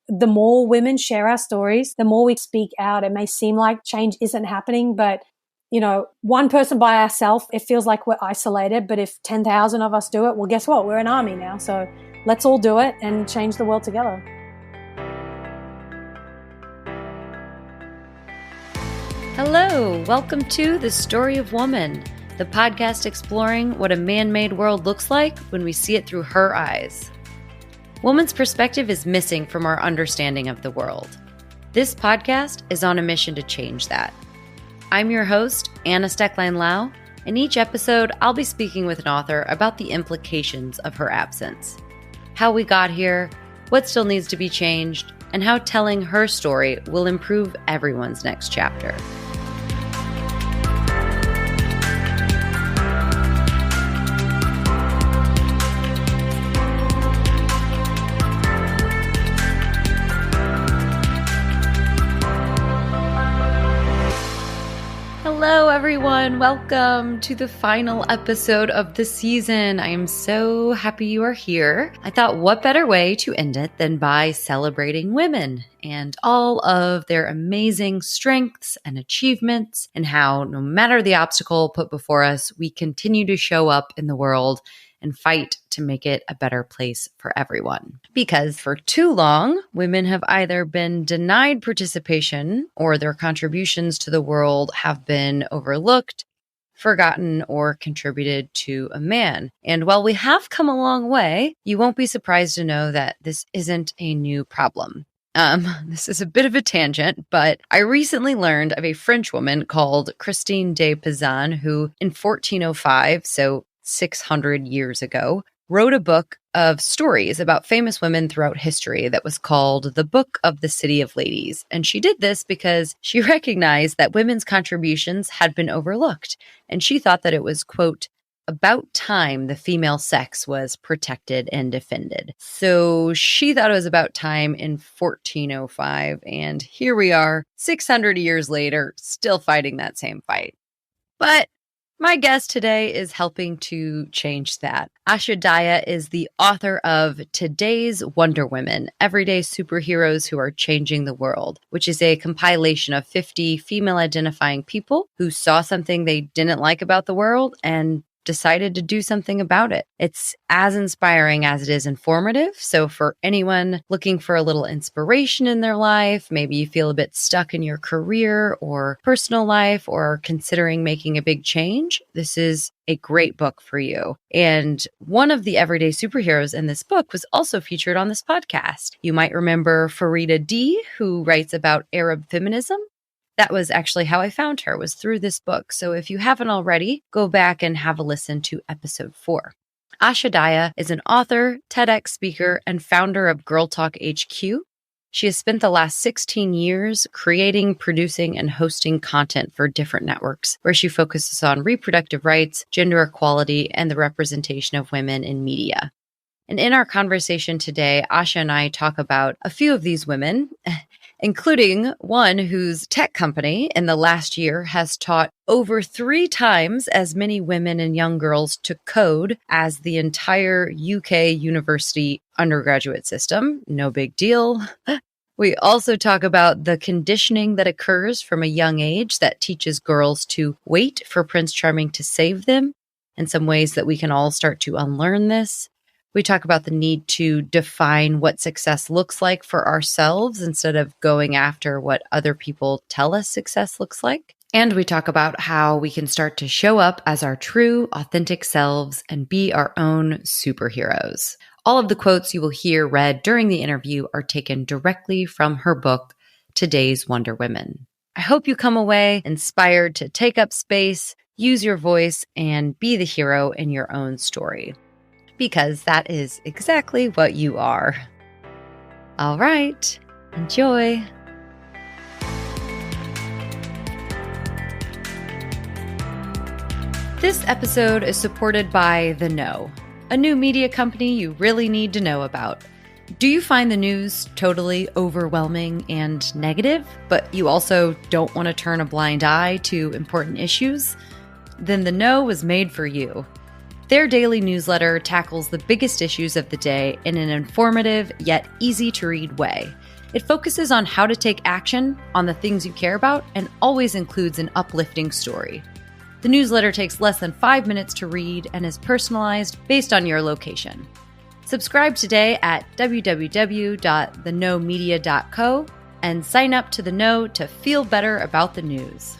the more women share our stories, the more we speak out. It may seem like change isn't happening, but one person by ourselves, it feels like we're isolated. But if 10,000 of us do it, well, guess what? We're an army now. So let's all do it and change the world together. Hello, welcome to The Story of Woman, the podcast exploring what a man-made world looks like when we see it through her eyes. Woman's perspective is missing from our understanding of the world. This podcast is on a mission to change that. I'm your host, Anna Stecklein-Lau, and each episode I'll be speaking with an author about the implications of her absence, how we got here, what still needs to be changed, and how telling her story will improve everyone's next chapter. Hello, everyone. Welcome to the final episode of the season. I am so happy you are here. I thought, what better way to end it than by celebrating women and all of their amazing strengths and achievements, and how no matter the obstacle put before us, we continue to show up in the world and fight to make it a better place for everyone. Because for too long, women have either been denied participation or their contributions to the world have been overlooked, forgotten, or contributed to a man. And while we have come a long way, you won't be surprised to know that this isn't a new problem. This is a bit of a tangent, but I recently learned of a French woman called Christine de Pizan who in 1405, so 600 years ago, wrote a book of stories about famous women throughout history that was called The Book of the City of Ladies. And she did this because she recognized that women's contributions had been overlooked. And she thought that it was, quote, about time the female sex was protected and defended. So she thought it was about time in 1405. And here we are, 600 years later, still fighting that same fight. But my guest today is helping to change that. Asha Dahya is the author of Today's Wonder Women, Everyday Superheroes Who Are Changing the World, which is a compilation of 50 female-identifying people who saw something they didn't like about the world and decided to do something about it. It's as inspiring as it is informative. So for anyone looking for a little inspiration in their life, maybe you feel a bit stuck in your career or personal life or considering making a big change, this is a great book for you. And one of the everyday superheroes in this book was also featured on this podcast. You might remember Farida D, who writes about Arab feminism. That was actually how I found her, was through this book. So if you haven't already, go back and have a listen to episode 4. Asha Dahya is an author, TEDx speaker, and founder of Girl Talk HQ. She has spent the last 16 years creating, producing, and hosting content for different networks, where she focuses on reproductive rights, gender equality, and the representation of women in media. And in our conversation today, Asha and I talk about a few of these women, including one whose tech company in the last year has taught over 3 times as many women and young girls to code as the entire UK university undergraduate system. No big deal. We also talk about the conditioning that occurs from a young age that teaches girls to wait for Prince Charming to save them, and some ways that we can all start to unlearn this. We talk about the need to define what success looks like for ourselves instead of going after what other people tell us success looks like. And we talk about how we can start to show up as our true, authentic selves and be our own superheroes. All of the quotes you will hear read during the interview are taken directly from her book, Today's Wonder Women. I hope you come away inspired to take up space, use your voice, and be the hero in your own story. Because that is exactly what you are. All right, enjoy. This episode is supported by The Know, a new media company you really need to know about. Do you find the news totally overwhelming and negative, but you also don't want to turn a blind eye to important issues? Then The Know was made for you. Their daily newsletter tackles the biggest issues of the day in an informative yet easy-to-read way. It focuses on how to take action on the things you care about and always includes an uplifting story. The newsletter takes less than 5 minutes to read and is personalized based on your location. Subscribe today at www.theknowmedia.co and sign up to The Know to feel better about the news.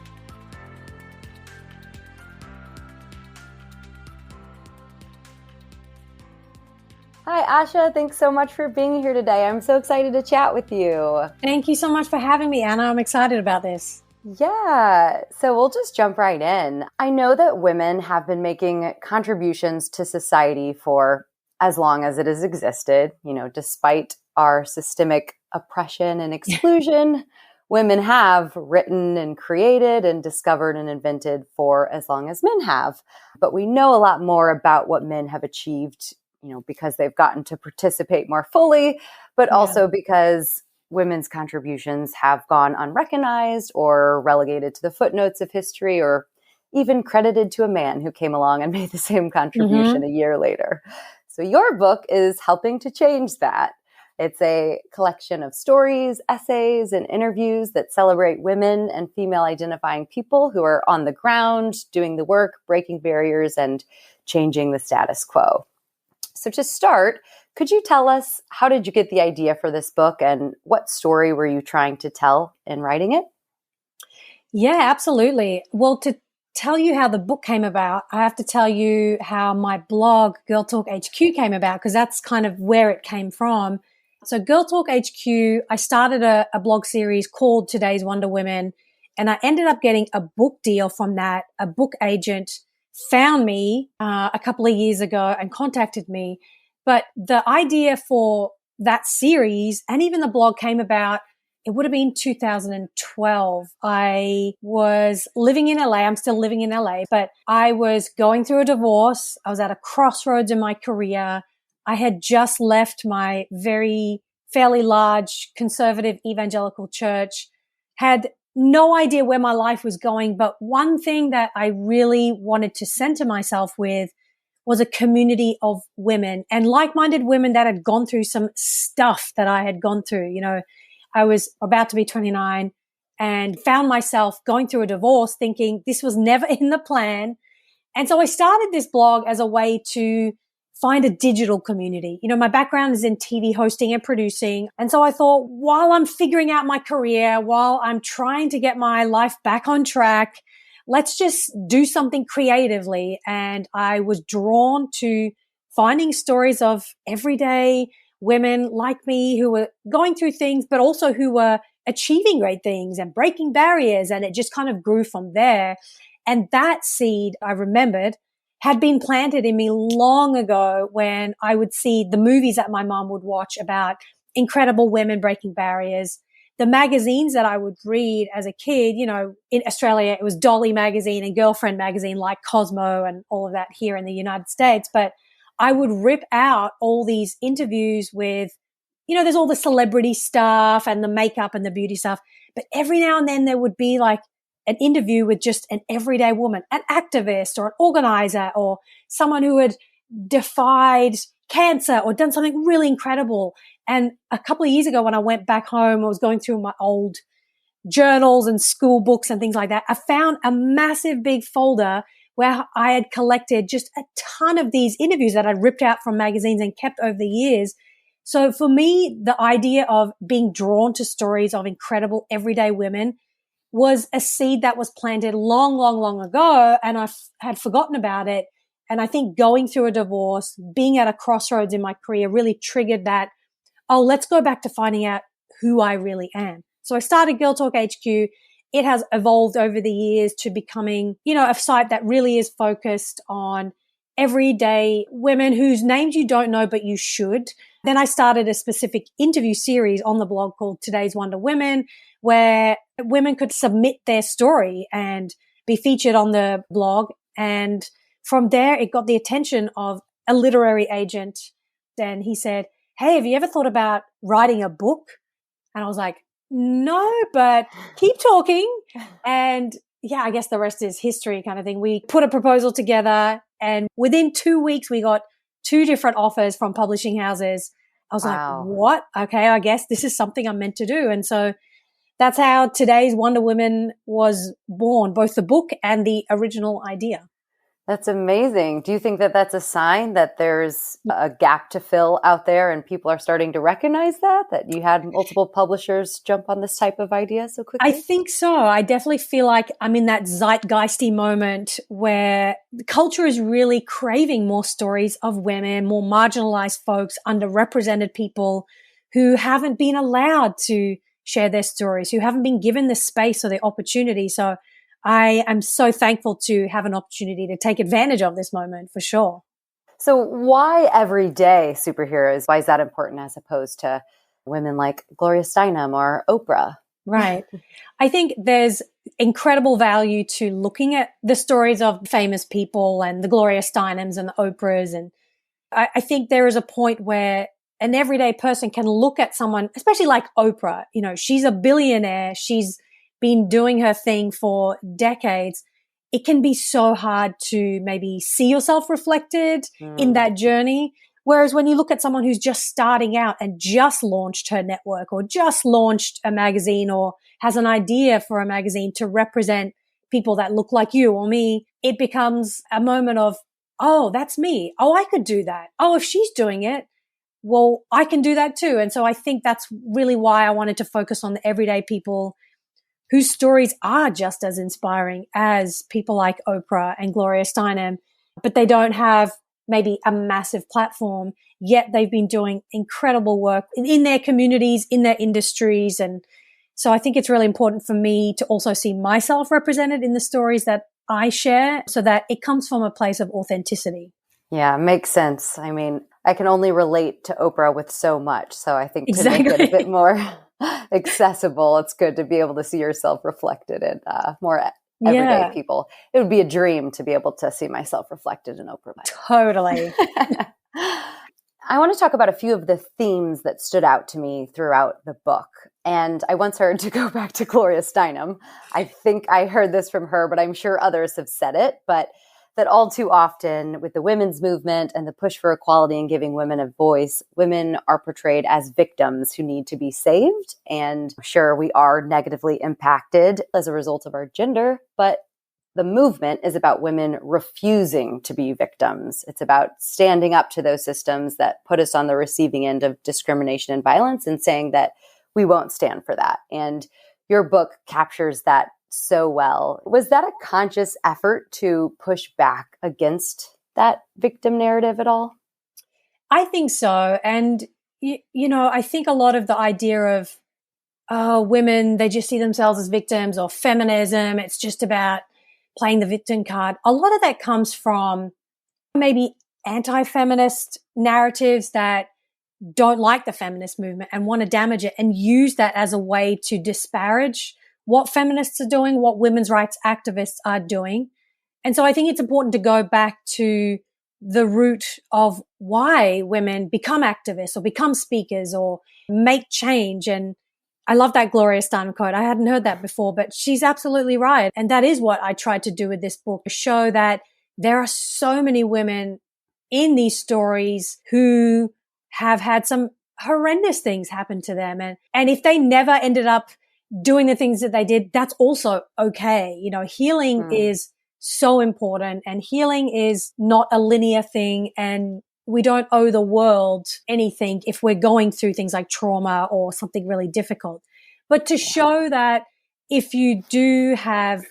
Hi, Asha. Thanks so much for being here today. I'm so excited to chat with you. Thank you so much for having me, Anna. I'm excited about this. Yeah, so we'll just jump right in. I know that women have been making contributions to society for as long as it has existed. Despite our systemic oppression and exclusion, women have written and created and discovered and invented for as long as men have. But we know a lot more about what men have achieved, because they've gotten to participate more fully, but also because women's contributions have gone unrecognized or relegated to the footnotes of history, or even credited to a man who came along and made the same contribution a year later. So your book is helping to change that. It's a collection of stories, essays, and interviews that celebrate women and female identifying people who are on the ground, doing the work, breaking barriers, and changing the status quo. So to start, could you tell us, how did you get the idea for this book and what story were you trying to tell in writing it? Yeah, absolutely. Well, to tell you how the book came about, I have to tell you how my blog, Girl Talk HQ, came about, because that's kind of where it came from. So Girl Talk HQ, I started a blog series called Today's Wonder Women, and I ended up getting a book deal from that. A book agent found me a couple of years ago and contacted me. But the idea for that series and even the blog came about, it would have been 2012. I was living in LA. I'm still living in LA, but I was going through a divorce. I was at a crossroads in my career. I had just left my fairly large conservative evangelical church, had no idea where my life was going. But one thing that I really wanted to center myself with was a community of women and like-minded women that had gone through some stuff that I had gone through. I was about to be 29 and found myself going through a divorce, thinking this was never in the plan. And so I started this blog as a way to find a digital community. My background is in TV hosting and producing. And so I thought, while I'm figuring out my career, while I'm trying to get my life back on track, let's just do something creatively. And I was drawn to finding stories of everyday women like me who were going through things, but also who were achieving great things and breaking barriers. And it just kind of grew from there. And that seed, I remembered, had been planted in me long ago when I would see the movies that my mom would watch about incredible women breaking barriers. The magazines that I would read as a kid, in Australia, it was Dolly magazine and Girlfriend magazine, like Cosmo and all of that here in the United States. But I would rip out all these interviews with, there's all the celebrity stuff and the makeup and the beauty stuff. But every now and then there would be like an interview with just an everyday woman, an activist or an organizer or someone who had defied cancer or done something really incredible. And a couple of years ago when I went back home, I was going through my old journals and school books and things like that. I found a massive big folder where I had collected just a ton of these interviews that I'd ripped out from magazines and kept over the years. So for me, the idea of being drawn to stories of incredible everyday women was a seed that was planted long, long, long ago, and I had forgotten about it. And I think going through a divorce, being at a crossroads in my career really triggered that, let's go back to finding out who I really am. So I started Girl Talk HQ. It has evolved over the years to becoming, a site that really is focused on everyday women whose names you don't know, but you should. Then I started a specific interview series on the blog called Today's Wonder Women, where women could submit their story and be featured on the blog. And from there, it got the attention of a literary agent. And he said, "Hey, have you ever thought about writing a book?" And I was like, "No, but keep talking." And yeah, I guess the rest is history kind of thing. We put a proposal together and within 2 weeks, we got 2 different offers from publishing houses. I was like, Wow. what? Okay, I guess this is something I'm meant to do. And so that's how today's Wonder Woman was born, both the book and the original idea. That's amazing. Do you think that that's a sign that there's a gap to fill out there and people are starting to recognize that you had multiple publishers jump on this type of idea so quickly? I think so. I definitely feel like I'm in that zeitgeisty moment where the culture is really craving more stories of women, more marginalized folks, underrepresented people who haven't been allowed to share their stories, who haven't been given the space or the opportunity. So I am so thankful to have an opportunity to take advantage of this moment for sure. So why everyday superheroes? Why is that important as opposed to women like Gloria Steinem or Oprah? Right. I think there's incredible value to looking at the stories of famous people and the Gloria Steinems and the Oprahs. And I think there is a point where an everyday person can look at someone, especially like Oprah, you know, she's a billionaire. She's been doing her thing for decades. It can be so hard to maybe see yourself reflected in that journey. Whereas when you look at someone who's just starting out and just launched her network or just launched a magazine or has an idea for a magazine to represent people that look like you or me, it becomes a moment of, oh, that's me. Oh, I could do that. Oh, if she's doing it, well, I can do that too. And so I think that's really why I wanted to focus on the everyday people whose stories are just as inspiring as people like Oprah and Gloria Steinem, but they don't have maybe a massive platform, yet they've been doing incredible work in their communities, in their industries. And so I think it's really important for me to also see myself represented in the stories that I share so that it comes from a place of authenticity. Yeah, makes sense. I mean, I can only relate to Oprah with so much. So I think to make it a bit more accessible, it's good to be able to see yourself reflected in more everyday people. It would be a dream to be able to see myself reflected in Oprah. Totally. I want to talk about a few of the themes that stood out to me throughout the book. And I once heard, to go back to Gloria Steinem, I think I heard this from her, but I'm sure others have said it, but that all too often with the women's movement and the push for equality and giving women a voice, women are portrayed as victims who need to be saved. And sure, we are negatively impacted as a result of our gender, but the movement is about women refusing to be victims. It's about standing up to those systems that put us on the receiving end of discrimination and violence and saying that we won't stand for that. And your book captures that so well. Was that a conscious effort to push back against that victim narrative at all? I think so. And, you know, I think a lot of the idea of women, they just see themselves as victims, or feminism, it's just about playing the victim card. A lot of that comes from maybe anti-feminist narratives that don't like the feminist movement and want to damage it and use that as a way to disparage what feminists are doing, what women's rights activists are doing. And so I think it's important to go back to the root of why women become activists or become speakers or make change. And I love that Gloria Steinem quote. I hadn't heard that before, but she's absolutely right. And that is what I tried to do with this book, to show that there are so many women in these stories who have had some horrendous things happen to them. And if they never ended up doing the things that they did, that's also okay. You know, healing is so important, and healing is not a linear thing. And we don't owe the world anything if we're going through things like trauma or something really difficult. But to show that if you do have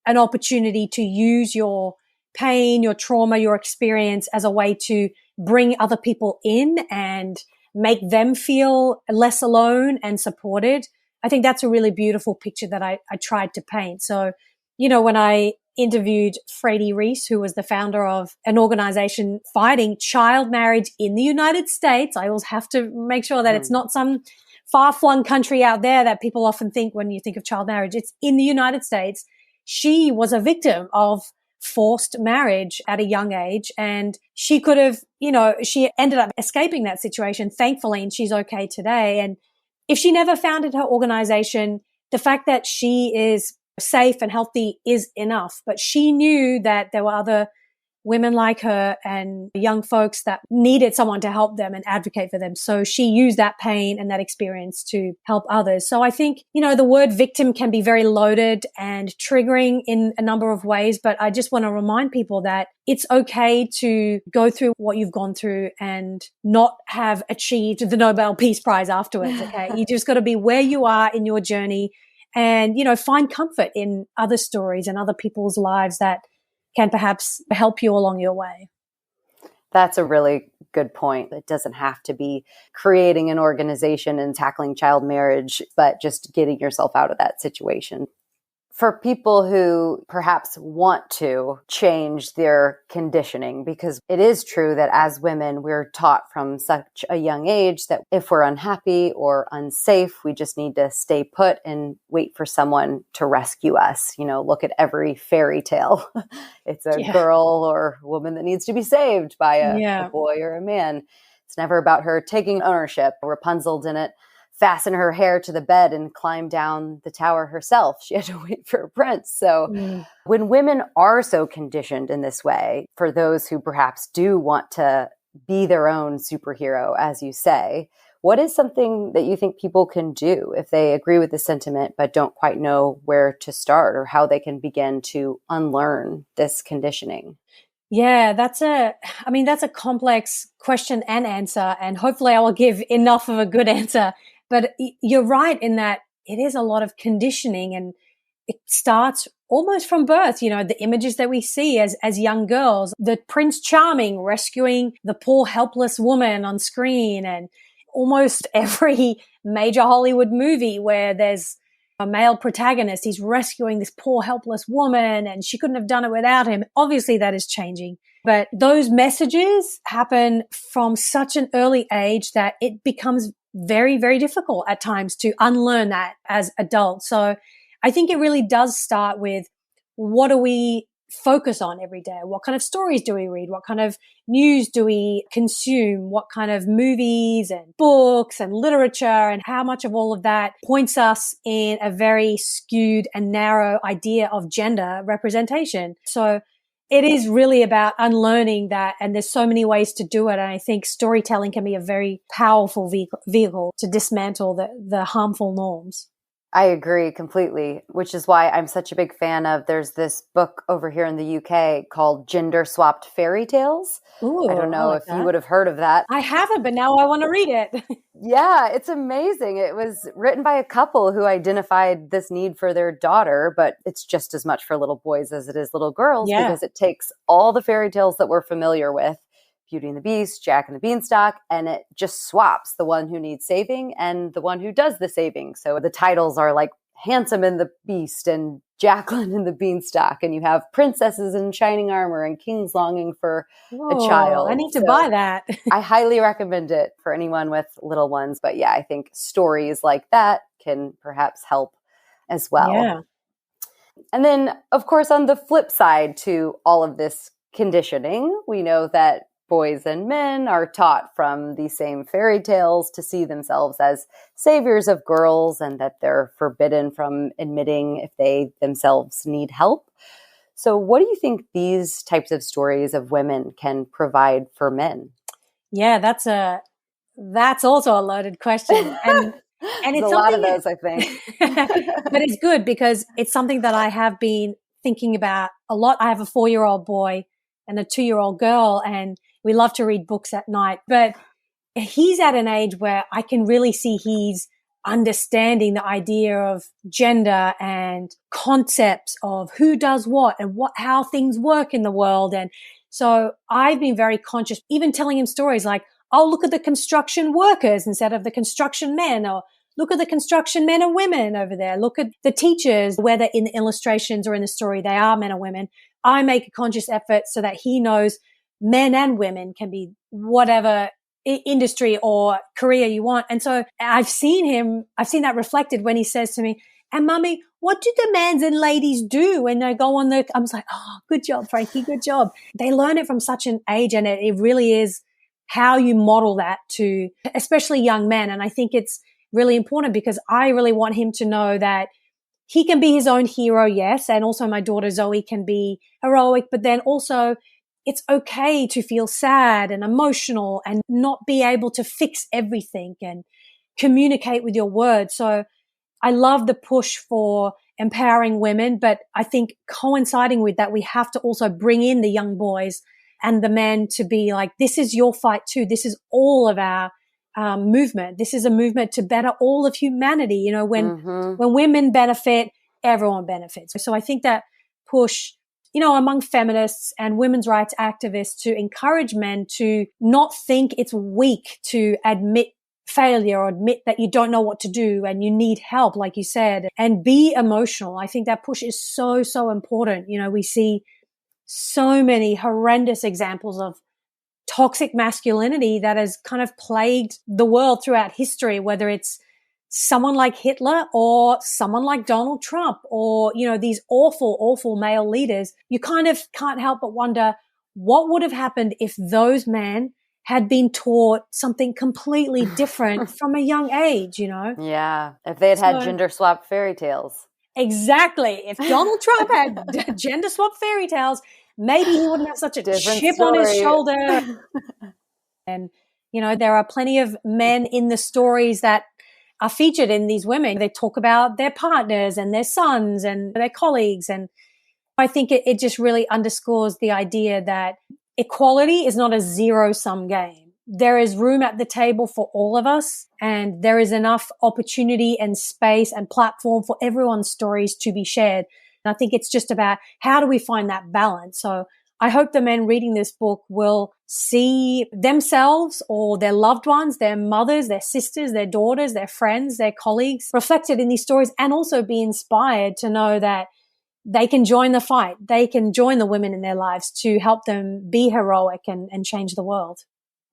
an opportunity to use your pain, your trauma, your experience as a way to bring other people in and make them feel less alone and supported, I think that's a really beautiful picture that I tried to paint. So, you know, when I interviewed Freddie Reese, who was the founder of an organization fighting child marriage in the United States, I always have to make sure that it's not some far-flung country out there that people often think when you think of child marriage. It's in the United States. She was a victim of forced marriage at a young age, and she could have, you know, she ended up escaping that situation, thankfully, and she's okay today. And if she never founded her organization, the fact that she is safe and healthy is enough. But she knew that there were other women like her and young folks that needed someone to help them and advocate for them. So she used that pain and that experience to help others. So I think, the word victim can be very loaded and triggering in a number of ways, but I just want to remind people that it's okay to go through what you've gone through and not have achieved the Nobel Peace Prize afterwards. Okay. You just got to be where you are in your journey and, find comfort in other stories and other people's lives that can perhaps help you along your way. That's a really good point. It doesn't have to be creating an organization and tackling child marriage, but just getting yourself out of that situation. For people who perhaps want to change their conditioning, because it is true that as women, we're taught from such a young age that if we're unhappy or unsafe, we just need to stay put and wait for someone to rescue us. Look at every fairy tale. It's a girl or woman that needs to be saved by a boy or a man. It's never about her taking ownership. Rapunzel didn't fasten her hair to the bed and climb down the tower herself. She had to wait for a prince. So when women are so conditioned in this way, for those who perhaps do want to be their own superhero, as you say, what is something that you think people can do if they agree with the sentiment but don't quite know where to start or how they can begin to unlearn this conditioning? Yeah, that's a complex question and answer, and hopefully I will give enough of a good answer. But you're right in that it is a lot of conditioning, and it starts almost from birth. The images that we see as young girls, the Prince Charming rescuing the poor helpless woman on screen, and almost every major Hollywood movie where there's a male protagonist, he's rescuing this poor helpless woman and she couldn't have done it without him. Obviously that is changing. But those messages happen from such an early age that it becomes very, very difficult at times to unlearn that as adults. So I think it really does start with, what do we focus on every day? What kind of stories do we read? What kind of news do we consume? What kind of movies and books and literature, and how much of all of that points us in a very skewed and narrow idea of gender representation? So it is really about unlearning that, and there's so many ways to do it. And I think storytelling can be a very powerful vehicle to dismantle the harmful norms. I agree completely, which is why I'm such a big fan of, there's this book over here in the UK called Gender Swapped Fairy Tales. Ooh, I don't know if you would have heard of that. I haven't, but now I want to read it. Yeah, it's amazing. It was written by a couple who identified this need for their daughter, but it's just as much for little boys as it is little girls, because it takes all the fairy tales that we're familiar with, Beauty and the Beast, Jack and the Beanstalk, and it just swaps the one who needs saving and the one who does the saving. So the titles are like Handsome and the Beast and Jacqueline and the Beanstalk, and you have princesses in shining armor and kings longing for a child. I need to buy that. I highly recommend it for anyone with little ones. But yeah, I think stories like that can perhaps help as well. Yeah. And then, of course, on the flip side to all of this conditioning, we know that boys and men are taught from these same fairy tales to see themselves as saviors of girls, and that they're forbidden from admitting if they themselves need help. So what do you think these types of stories of women can provide for men? Yeah, that's also a loaded question. And it's a lot of those, I think. But it's good because it's something that I have been thinking about a lot. I have a 4-year-old boy and a 2-year-old girl, and we love to read books at night, but he's at an age where I can really see he's understanding the idea of gender and concepts of who does what and how things work in the world. And so I've been very conscious, even telling him stories like, oh, look at the construction workers instead of the construction men, or look at the construction men and women over there. Look at the teachers, whether in the illustrations or in the story, they are men or women. I make a conscious effort so that he knows men and women can be whatever industry or career you want. And so I've seen that reflected when he says to me, and Mummy, what do the mans and ladies do when they go on I was like, oh, good job, Frankie, good job. They learn it from such an age, and it really is how you model that to especially young men. And I think it's really important because I really want him to know that he can be his own hero, yes. And also my daughter Zoe can be heroic, but then also it's okay to feel sad and emotional and not be able to fix everything and communicate with your words. So I love the push for empowering women, but I think coinciding with that, we have to also bring in the young boys and the men to be like, this is your fight too. This is all of our movement. This is a movement to better all of humanity. You know, when women benefit, everyone benefits. So I think that push, you know, among feminists and women's rights activists to encourage men to not think it's weak to admit failure or admit that you don't know what to do and you need help, like you said, and be emotional. I think that push is so, so important. You know, we see so many horrendous examples of toxic masculinity that has kind of plagued the world throughout history, whether it's someone like Hitler or someone like Donald Trump or, you know, these awful, awful male leaders. You kind of can't help but wonder what would have happened if those men had been taught something completely different from a young age, you know? Yeah. If they had gender swap fairy tales. Exactly. If Donald Trump had gender swap fairy tales, maybe he wouldn't have such a Different chip story on his shoulder. And, you know, there are plenty of men in the stories that are featured in these women. They talk about their partners and their sons and their colleagues. And I think it just really underscores the idea that equality is not a zero-sum game. There is room at the table for all of us, and there is enough opportunity and space and platform for everyone's stories to be shared. And I think it's just about how do we find that balance. So I hope the men reading this book will see themselves or their loved ones, their mothers, their sisters, their daughters, their friends, their colleagues reflected in these stories, and also be inspired to know that they can join the fight. They can join the women in their lives to help them be heroic and change the world.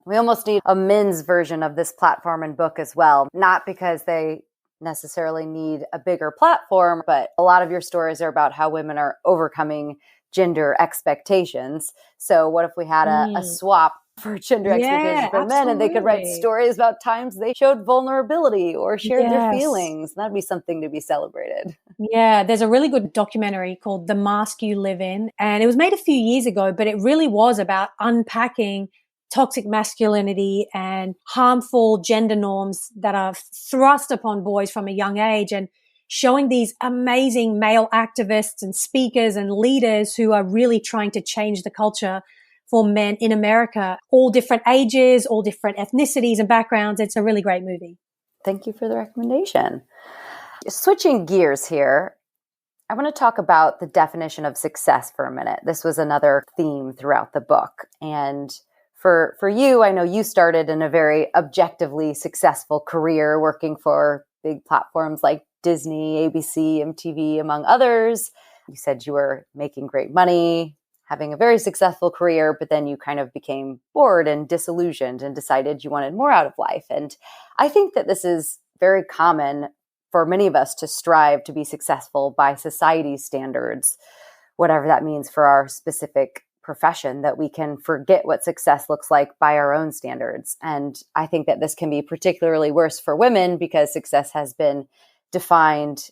We almost need a men's version of this platform and book as well, not because they necessarily need a bigger platform, but a lot of your stories are about how women are overcoming gender expectations. So what if we had a swap for gender expectations for men, and they could write stories about times they showed vulnerability or shared their feelings? That'd be something to be celebrated. Yeah, there's a really good documentary called The Mask You Live In, and it was made a few years ago, but it really was about unpacking toxic masculinity and harmful gender norms that are thrust upon boys from a young age, and showing these amazing male activists and speakers and leaders who are really trying to change the culture for men in America, all different ages, all different ethnicities and backgrounds. It's a really great movie. Thank you for the recommendation. Switching gears here, I want to talk about the definition of success for a minute. This was another theme throughout the book. And for you, I know you started in a very objectively successful career working for big platforms like Disney, ABC, MTV, among others. You said you were making great money, having a very successful career, but then you kind of became bored and disillusioned and decided you wanted more out of life. And I think that this is very common for many of us to strive to be successful by society's standards, whatever that means for our specific profession, that we can forget what success looks like by our own standards. And I think that this can be particularly worse for women because success has been defined,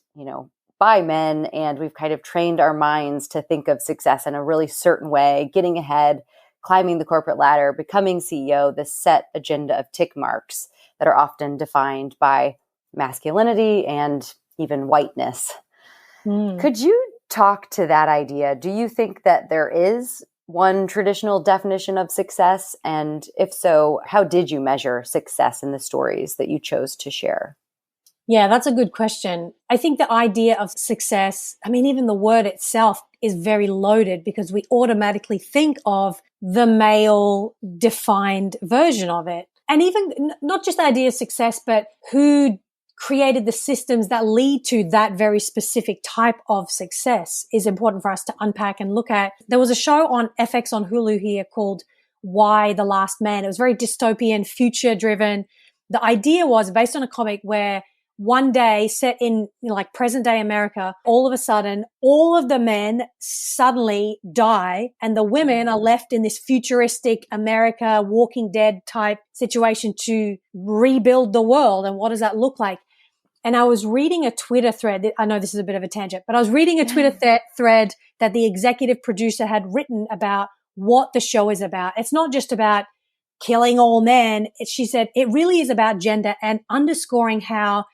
by men, and we've kind of trained our minds to think of success in a really certain way, getting ahead, climbing the corporate ladder, becoming CEO, this set agenda of tick marks that are often defined by masculinity and even whiteness. Could you talk to that idea? Do you think that there is one traditional definition of success? And if so, how did you measure success in the stories that you chose to share? Yeah, that's a good question. I think the idea of success, even the word itself is very loaded because we automatically think of the male defined version of it. And even not just the idea of success, but who created the systems that lead to that very specific type of success is important for us to unpack and look at. There was a show on FX on Hulu here called Why the Last Man. It was very dystopian, future driven. The idea was based on a comic where one day set in present day America, all of a sudden, all of the men suddenly die and the women are left in this futuristic America, Walking Dead type situation to rebuild the world. And what does that look like? And I was reading a Twitter thread. I know this is a bit of a tangent, but I was reading a Twitter thread that the executive producer had written about what the show is about. It's not just about killing all men. She said it really is about gender and underscoring how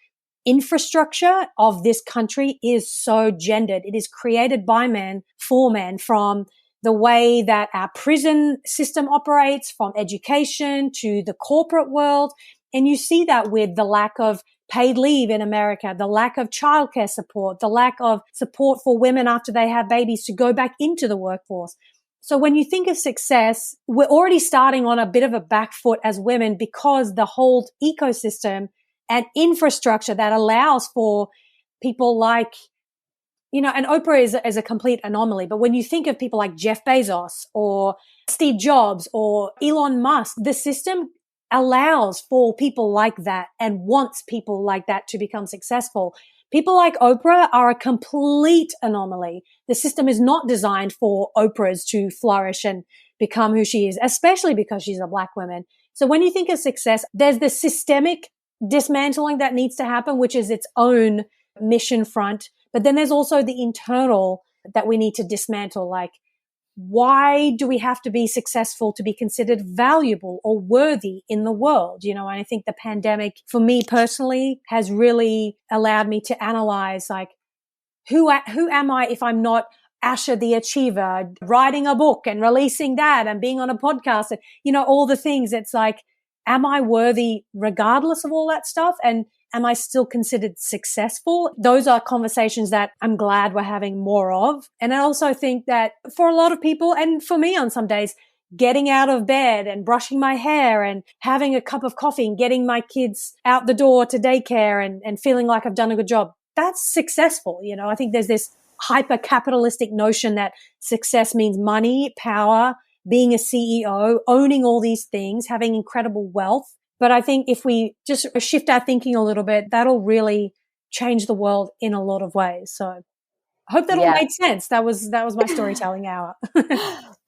infrastructure of this country is so gendered. It is created by men for men, from the way that our prison system operates, from education to the corporate world. And you see that with the lack of paid leave in America, the lack of childcare support, the lack of support for women after they have babies to go back into the workforce. So when you think of success, we're already starting on a bit of a back foot as women, because the whole ecosystem and infrastructure that allows for people like, and Oprah is a complete anomaly. But when you think of people like Jeff Bezos or Steve Jobs or Elon Musk, the system allows for people like that and wants people like that to become successful. People like Oprah are a complete anomaly. The system is not designed for Oprahs to flourish and become who she is, especially because she's a Black woman. So when you think of success, there's the systemic dismantling that needs to happen, which is its own mission front. But then there's also the internal that we need to dismantle. Like, why do we have to be successful to be considered valuable or worthy in the world? And I think the pandemic, for me personally, has really allowed me to analyze, like, who am I if I'm not Asha the achiever, writing a book and releasing that and being on a podcast and, all the things. It's like, am I worthy regardless of all that stuff? And am I still considered successful? Those are conversations that I'm glad we're having more of. And I also think that for a lot of people, and for me on some days, getting out of bed and brushing my hair and having a cup of coffee and getting my kids out the door to daycare and feeling like I've done a good job, that's successful. I think there's this hyper capitalistic notion that success means money, power, being a CEO, owning all these things, having incredible wealth. But I think if we just shift our thinking a little bit, that'll really change the world in a lot of ways. So I hope that all made sense. That was my storytelling hour.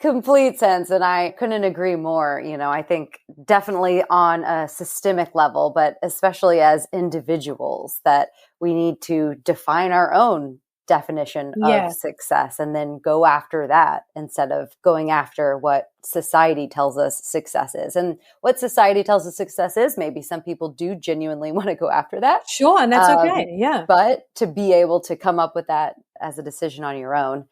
Complete sense. And I couldn't agree more. I think definitely on a systemic level, but especially as individuals, that we need to define our own definition of success and then go after that instead of going after what society tells us success is. And what society tells us success is, maybe some people do genuinely want to go after that. Sure. And that's okay. Yeah. But to be able to come up with that as a decision on your own.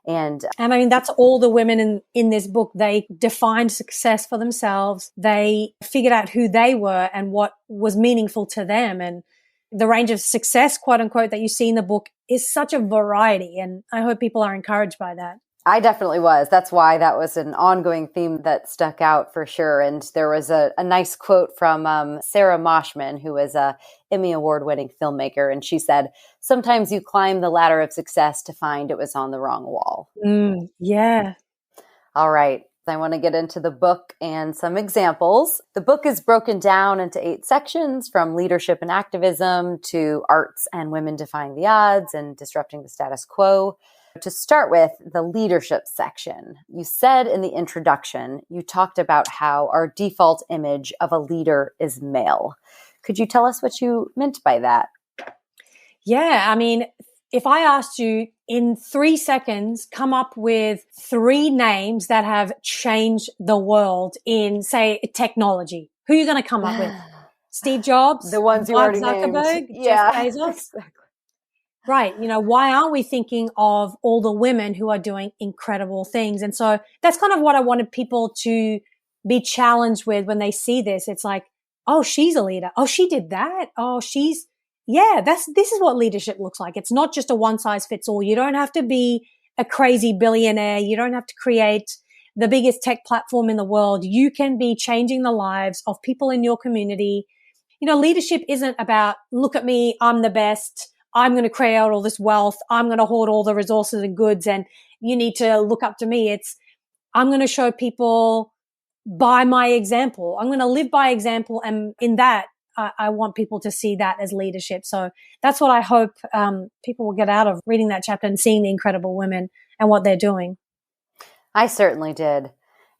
And I mean, that's all the women in this book. They defined success for themselves. They figured out who they were and what was meaningful to them. And the range of success, quote unquote, that you see in the book is such a variety. And I hope people are encouraged by that. I definitely was. That's why that was an ongoing theme that stuck out for sure. And there was a nice quote from Sarah Moshman, who is a Emmy Award-winning filmmaker. And she said, "Sometimes you climb the ladder of success to find it was on the wrong wall." Yeah. All right. I want to get into the book and some examples. The book is broken down into 8 sections, from leadership and activism to arts and women defying the odds and disrupting the status quo. To start with, the leadership section. You said in the introduction, you talked about how our default image of a leader is male. Could you tell us what you meant by that? Yeah. I mean, if I asked you in 3 seconds, come up with 3 names that have changed the world in, say, technology, who are you going to come up with? Steve Jobs? The ones you Mark already Zuckerberg? named. Jeff Bezos? Exactly. Right. Why aren't we thinking of all the women who are doing incredible things? And so that's kind of what I wanted people to be challenged with when they see this. It's like, oh, she's a leader. Oh, she did that. Oh, this is what leadership looks like. It's not just a one size fits all. You don't have to be a crazy billionaire. You don't have to create the biggest tech platform in the world. You can be changing the lives of people in your community. Leadership isn't about, look at me, I'm the best. I'm going to create all this wealth. I'm going to hoard all the resources and goods, and you need to look up to me. It's, I'm going to show people by my example. I'm going to live by example. And in that, I want people to see that as leadership. So that's what I hope people will get out of reading that chapter and seeing the incredible women and what they're doing. I certainly did.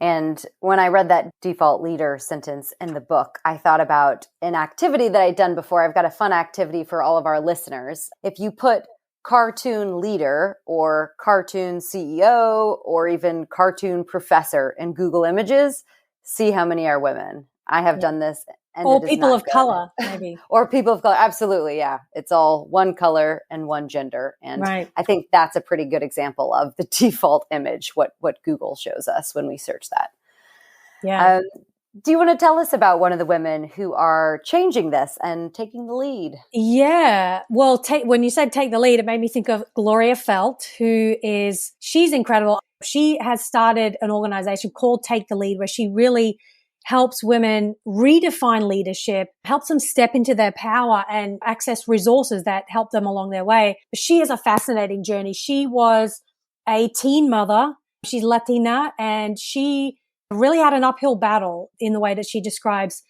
And when I read that default leader sentence in the book, I thought about an activity that I'd done before. I've got a fun activity for all of our listeners. If you put cartoon leader or cartoon CEO or even cartoon professor in Google Images, see how many are women. I have done this. And or people of color, maybe. Or people of color. Absolutely. Yeah. It's all one color and one gender. And I think that's a pretty good example of the default image, what Google shows us when we search that. Yeah. Do you want to tell us about one of the women who are changing this and taking the lead? Yeah. Well, when you said take the lead, it made me think of Gloria Felt, she's incredible. She has started an organization called Take the Lead, where she really helps women redefine leadership, helps them step into their power and access resources that help them along their way. She has a fascinating journey. She was a teen mother. She's Latina, and she really had an uphill battle in the way that she describes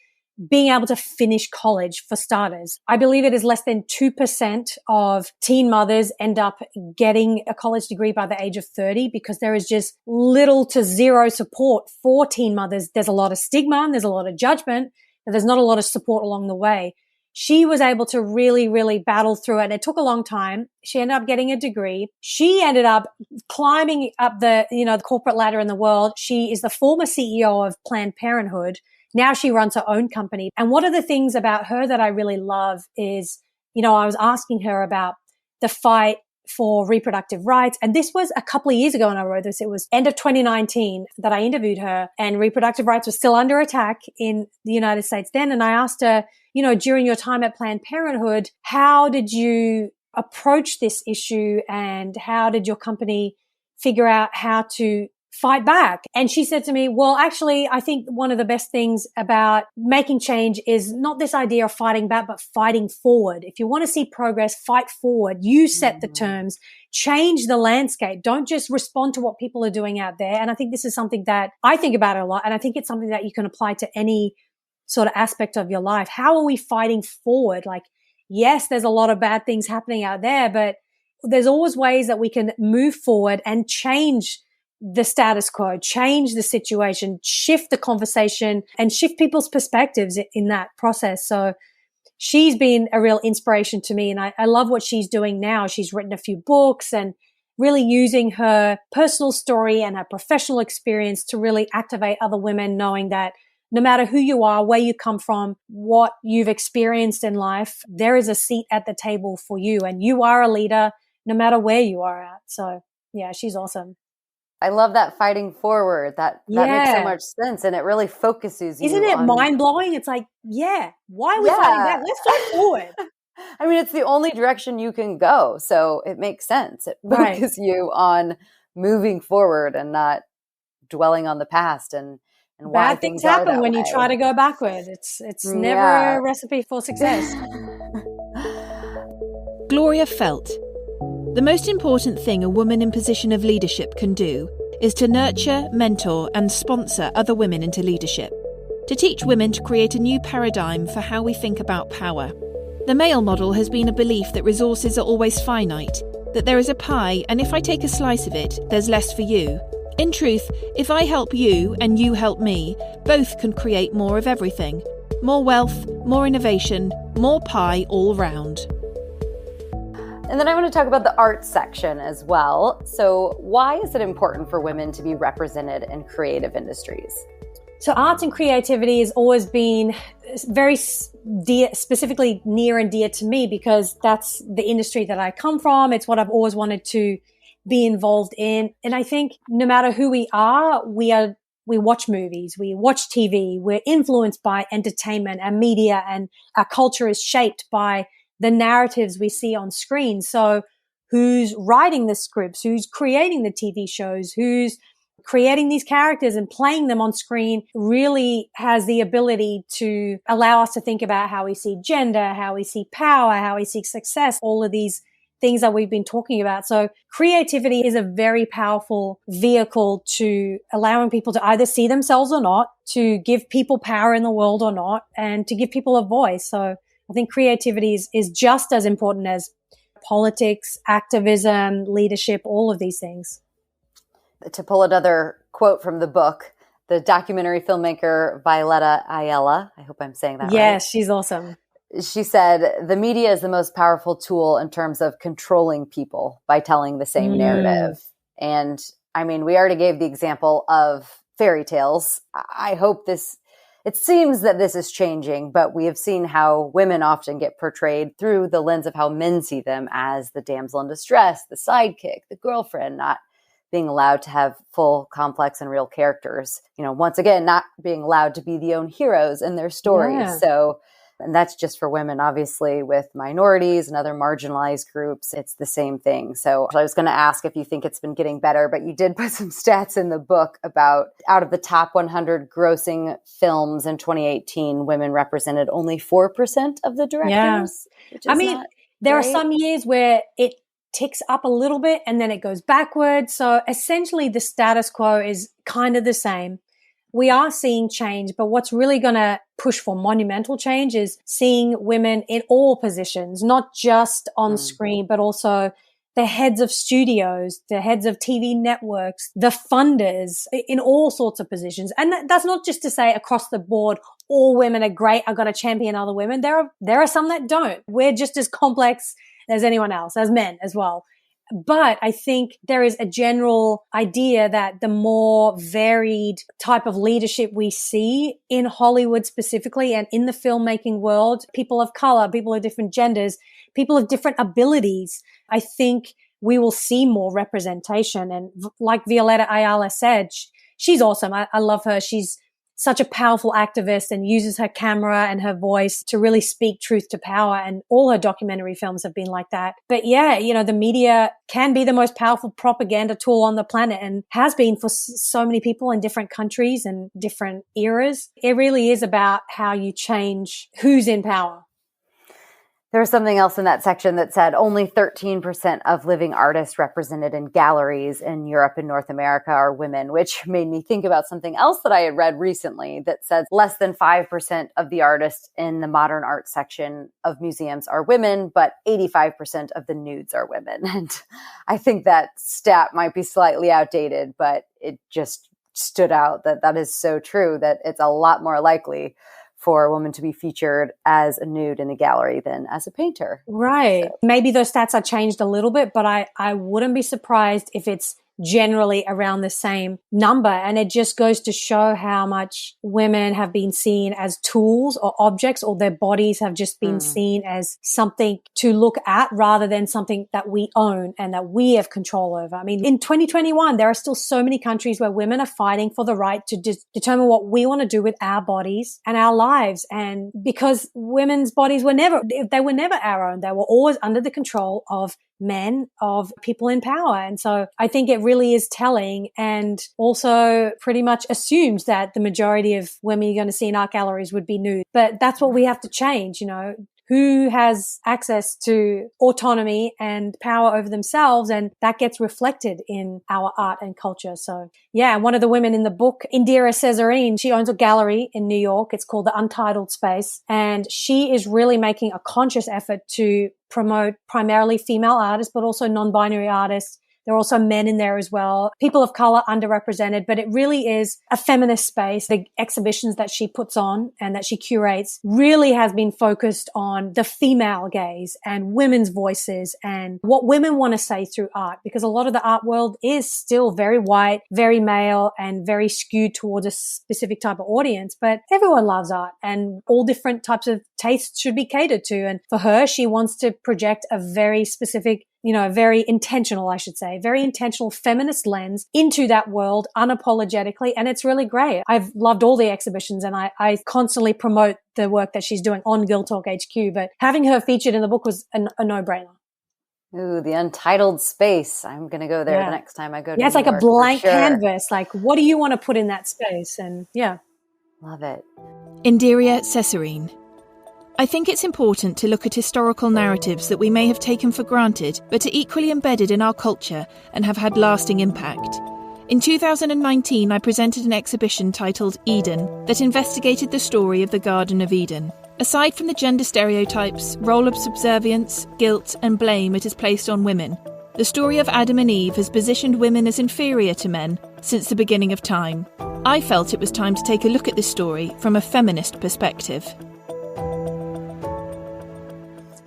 being able to finish college, for starters. I believe it is less than 2% of teen mothers end up getting a college degree by the age of 30 because there is just little to zero support for teen mothers. There's a lot of stigma and there's a lot of judgment, but there's not a lot of support along the way. She was able to really, really battle through it. And it took a long time. She ended up getting a degree. She ended up climbing up the corporate ladder in the world. She is the former CEO of Planned Parenthood. Now she runs her own company. And one of the things about her that I really love is, I was asking her about the fight for reproductive rights. And this was a couple of years ago when I wrote this. It was end of 2019 that I interviewed her, and reproductive rights were still under attack in the United States then. And I asked her, during your time at Planned Parenthood, how did you approach this issue and how did your company figure out how to fight back? And she said to me, well, actually, I think one of the best things about making change is not this idea of fighting back, but fighting forward. If you want to see progress, fight forward. You set the terms, change the landscape. Don't just respond to what people are doing out there. And I think this is something that I think about a lot. And I think it's something that you can apply to any sort of aspect of your life. How are we fighting forward? Like, yes, there's a lot of bad things happening out there, but there's always ways that we can move forward and change the status quo, change the situation, shift the conversation, and shift people's perspectives in that process. So she's been a real inspiration to me, and I love what she's doing now. She's written a few books and really using her personal story and her professional experience to really activate other women, knowing that no matter who you are, where you come from, what you've experienced in life, there is a seat at the table for you, and you are a leader no matter where you are at. So yeah, she's awesome. I love that fighting forward. That makes so much sense. And it really focuses you. Isn't it mind blowing? It's like, why are we fighting back? Let's fight forward. I mean, it's the only direction you can go. So it makes sense. It focuses you on moving forward and not dwelling on the past and why bad things happen when you try to go backward. It's never a recipe for success. Gloria Felt. The most important thing a woman in position of leadership can do is to nurture, mentor, and sponsor other women into leadership, to teach women to create a new paradigm for how we think about power. The male model has been a belief that resources are always finite, that there is a pie, and if I take a slice of it, there's less for you. In truth, if I help you and you help me, both can create more of everything. More wealth, more innovation, more pie all round. And then I want to talk about the arts section as well. So why is it important for women to be represented in creative industries? So arts and creativity has always been very specifically near and dear to me because that's the industry that I come from. It's what I've always wanted to be involved in. And I think no matter who we watch movies, we watch TV, we're influenced by entertainment and media, and our culture is shaped by the narratives we see on screen. So who's writing the scripts, who's creating the TV shows, who's creating these characters and playing them on screen really has the ability to allow us to think about how we see gender, how we see power, how we see success, all of these things that we've been talking about. So creativity is a very powerful vehicle to allowing people to either see themselves or not, to give people power in the world or not, and to give people a voice. So I think creativity is just as important as politics, activism, leadership, all of these things. To pull another quote from the book, the documentary filmmaker Violeta Ayala, I hope I'm saying that right. Yes, she's awesome. She said, the media is the most powerful tool in terms of controlling people by telling the same narrative. And I mean, we already gave the example of fairy tales. I hope it seems that this is changing, but we have seen how women often get portrayed through the lens of how men see them as the damsel in distress, the sidekick, the girlfriend, not being allowed to have full, complex, and real characters. Once again, not being allowed to be the own heroes in their stories. Yeah. So, and that's just for women, obviously, with minorities and other marginalized groups, it's the same thing. So I was going to ask if you think it's been getting better, but you did put some stats in the book about out of the top 100 grossing films in 2018, women represented only 4% of the directors. Yeah. There are some years where it ticks up a little bit and then it goes backwards. So essentially the status quo is kind of the same. We are seeing change, but what's really going to push for monumental change is seeing women in all positions, not just on screen, but also the heads of studios, the heads of TV networks, the funders, in all sorts of positions. And that's not just to say across the board, all women are great, I've got to champion other women. There are some that don't. We're just as complex as anyone else, as men as well. But I think there is a general idea that the more varied type of leadership we see in Hollywood specifically and in the filmmaking world, people of color, people of different genders, people of different abilities, I think we will see more representation. And like Violeta Ayala said, she's awesome. I love her. She's such a powerful activist and uses her camera and her voice to really speak truth to power. And all her documentary films have been like that. But yeah, the media can be the most powerful propaganda tool on the planet and has been for so many people in different countries and different eras. It really is about how you change who's in power. There was something else in that section that said only 13% of living artists represented in galleries in Europe and North America are women, which made me think about something else that I had read recently that said less than 5% of the artists in the modern art section of museums are women, but 85% of the nudes are women. And I think that stat might be slightly outdated, but it just stood out that is so true, that it's a lot more likely for a woman to be featured as a nude in a gallery than as a painter. Right. So. Maybe those stats are changed a little bit, but I wouldn't be surprised if it's generally around the same number. And it just goes to show how much women have been seen as tools or objects, or their bodies have just been seen as something to look at rather than something that we own and that we have control over. I mean, in 2021, there are still so many countries where women are fighting for the right to determine what we want to do with our bodies and our lives. And because women's bodies were never our own, they were always under the control of men, of people in power. And so I think it really is telling, and also pretty much assumes that the majority of women you're going to see in art galleries would be nude. But that's what we have to change, who has access to autonomy and power over themselves, and that gets reflected in our art and culture. So yeah, one of the women in the book, Indira Cesarini, she owns a gallery in New York. It's called the Untitled Space, and she is really making a conscious effort to promote primarily female artists, but also non-binary artists. There are also men in there as well. People of color underrepresented, but it really is a feminist space. The exhibitions that she puts on and that she curates really has been focused on the female gaze and women's voices and what women want to say through art, because a lot of the art world is still very white, very male, and very skewed towards a specific type of audience. But everyone loves art, and all different types of tastes should be catered to. And for her, she wants to project a very specific, very intentional feminist lens into that world unapologetically. And it's really great. I've loved all the exhibitions, and I constantly promote the work that she's doing on Girl Talk HQ, but having her featured in the book was a no-brainer. Ooh, the Untitled Space. I'm going to go there the next time I go to New it's like York, a blank canvas. Like, what do you want to put in that space? And yeah. Love it. Indira Cesarini. I think it's important to look at historical narratives that we may have taken for granted, but are equally embedded in our culture and have had lasting impact. In 2019, I presented an exhibition titled Eden that investigated the story of the Garden of Eden. Aside from the gender stereotypes, role of subservience, guilt and blame it has placed on women, the story of Adam and Eve has positioned women as inferior to men since the beginning of time. I felt it was time to take a look at this story from a feminist perspective.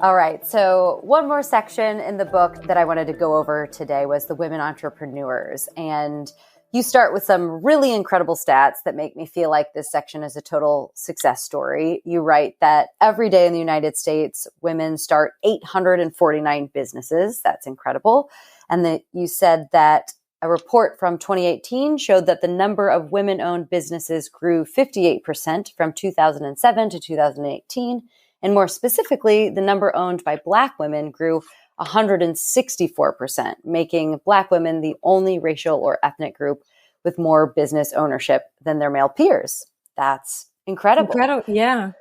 All right. So one more section in the book that I wanted to go over today was the women entrepreneurs. And you start with some really incredible stats that make me feel like this section is a total success story. You write that every day in the United States, women start 849 businesses. That's incredible. And that you said that a report from 2018 showed that the number of women-owned businesses grew 58% from 2007 to 2018. And more specifically, the number owned by Black women grew 164%, making Black women the only racial or ethnic group with more business ownership than their male peers. That's incredible. Yeah.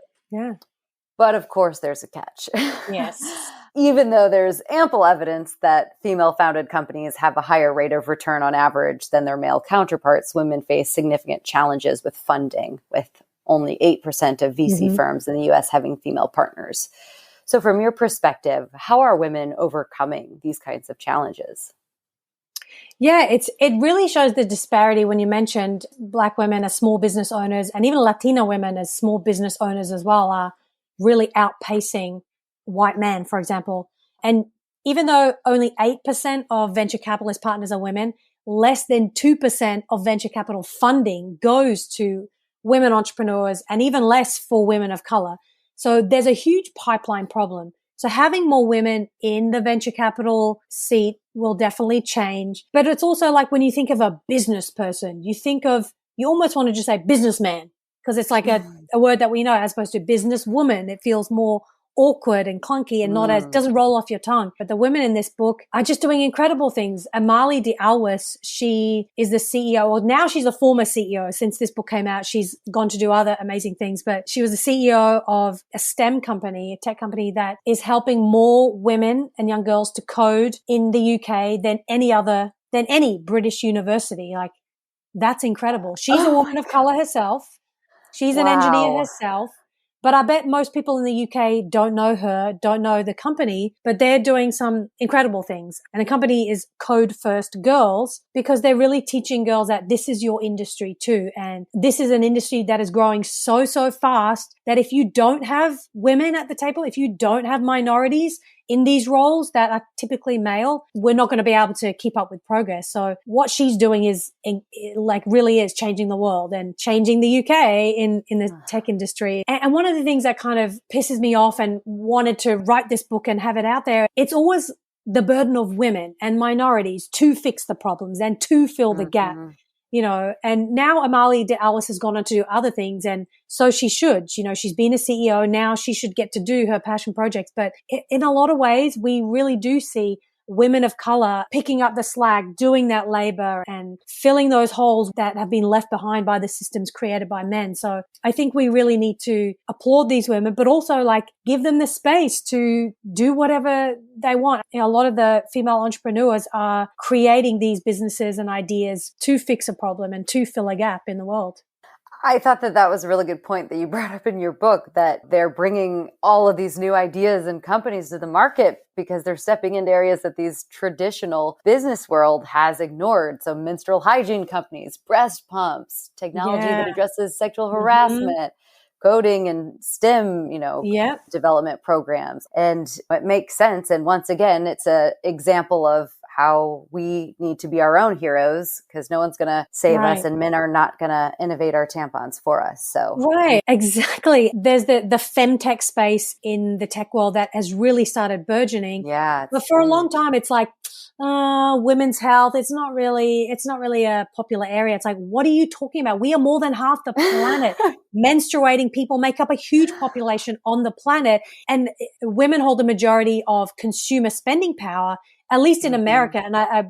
But of course, there's a catch. Yes. Even though there's ample evidence that female-founded companies have a higher rate of return on average than their male counterparts, women face significant challenges with funding, with only 8% of VC firms in the US having female partners. So from your perspective, how are women overcoming these kinds of challenges? Yeah, it really shows the disparity when you mentioned Black women as small business owners, and even Latina women as small business owners as well are really outpacing white men, for example. And even though only 8% of venture capitalist partners are women, less than 2% of venture capital funding goes to women entrepreneurs, and even less for women of color. So there's a huge pipeline problem. So having more women in the venture capital seat will definitely change. But it's also like when you think of a business person, you almost want to just say businessman, because it's like a word that we know, as opposed to businesswoman. It feels more awkward and clunky and doesn't roll off your tongue. But the women in this book are just doing incredible things. Amali De Alwis, she is the CEO, or now she's a former CEO. Since this book came out, she's gone to do other amazing things, but she was the CEO of a STEM company, a tech company that is helping more women and young girls to code in the UK than any British university. Like, that's incredible. She's a woman of color herself. She's an engineer herself. But I bet most people in the UK don't know her, don't know the company, but they're doing some incredible things. And the company is Code First Girls, because they're really teaching girls that this is your industry too. And this is an industry that is growing so fast that if you don't have women at the table, if you don't have minorities in these roles that are typically male, we're not going to be able to keep up with progress. So what she's doing is really is changing the world and changing the UK in the tech industry. And one of the things that kind of pisses me off and wanted to write this book and have it out there, it's always the burden of women and minorities to fix the problems and to fill the gap. And now Amali De Alwis has gone on to do other things, and so she should. She's been a CEO. Now she should get to do her passion projects. But in a lot of ways, we really do see women of color picking up the slack, doing that labor and filling those holes that have been left behind by the systems created by men. So I think we really need to applaud these women, but also give them the space to do whatever they want. A lot of the female entrepreneurs are creating these businesses and ideas to fix a problem and to fill a gap in the world. I thought that was a really good point that you brought up in your book, that they're bringing all of these new ideas and companies to the market because they're stepping into areas that these traditional business world has ignored. So menstrual hygiene companies, breast pumps, technology that addresses sexual harassment, coding and STEM, development programs. And it makes sense. And once again, it's an example of how we need to be our own heroes, because no one's going to save us, and men are not going to innovate our tampons for us. So exactly. There's the femtech space in the tech world that has really started burgeoning. But for a long time, it's like women's health. It's not really a popular area. It's like, what are you talking about? We are more than half the planet. Menstruating people make up a huge population on the planet, and women hold the majority of consumer spending power, at least in America. And I